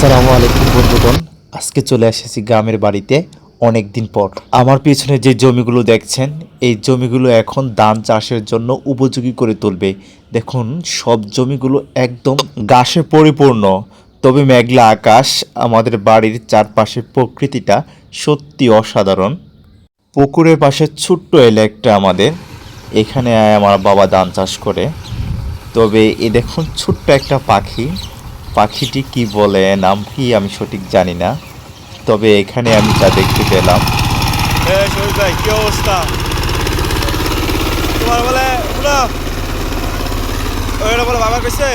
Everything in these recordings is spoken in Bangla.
আসসালামু আলাইকুম বন্ধুগণ, আজকে চলে এসেছি গ্রামের বাড়িতে অনেক দিন পর। আমার পিছনে যে জমিগুলো দেখছেন, এই জমিগুলো এখন ধান চাষের জন্য উপযোগী করে তুলবে। দেখুন, সব জমিগুলো একদম ঘাসে পরিপূর্ণ, তবে মেঘলা আকাশ। আমাদের বাড়ির চারপাশের প্রকৃতিটা সত্যি অসাধারণ। পুকুরের পাশে ছোট্ট এলাকা আমাদের, এখানে আমার বাবা ধান চাষ করে। তবে এ দেখুন ছোট্ট একটা পাখি, পাখিটি কি বলে, নাম কি আমি সঠিক জানি না। তবে এখানে আমি যা দেখতে পেলাম, শহীদ ভাই কি অবস্থা তোমার? বলে ওরা বলে বাবা কইছে।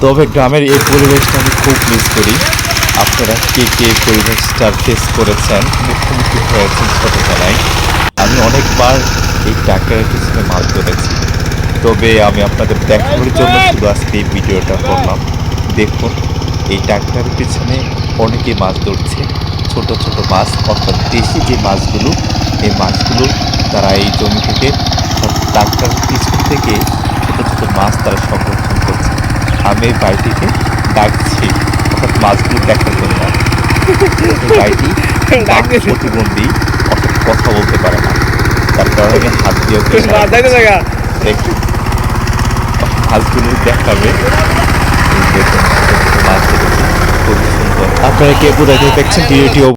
তবে গ্রামের এই পরিবেশটা আমি খুব মিস করি। আপনারা কে কে পরিবেশটা ফেস করেছেন, মুখোমুখি হয়েছেন ছোটবেলায়? আমি অনেকবার এই ট্রাক্টরের পিছনে মাছ ধরেছি, তবে আমি আপনাদের দেখানোর জন্য শুধু আজকে এই ভিডিওটা করলাম। দেখুন, এই ট্রাক্টরের পিছনে অনেকে মাছ ধরছে, ছোট ছোট মাছ, অর্থাৎ দেশি যে মাছগুলো, এই মাছগুলো তারা এই জমি থেকে ট্রাক্টরের পিছন থেকে ছোট ছোট মাছ তারা সংরক্ষণ করছে। আমি এই ভাইটিকে ডাকছি, অর্থাৎ মাছগুলো দেখার জন্য। এই ভাইটি বাক প্রতিবন্ধী, অর্থাৎ কথা বলতে পারে না, তার কারণে আমি হাত দিয়ে ওকে ইশারা করছি। দেখুন, মাছগুলো দেখাবে। এই দেখুন, ছোট ছোট মাছ ধরেছে, খুব সুন্দর। আপনারা কে কোথায় থেকে দেখছেন ভিডিওটি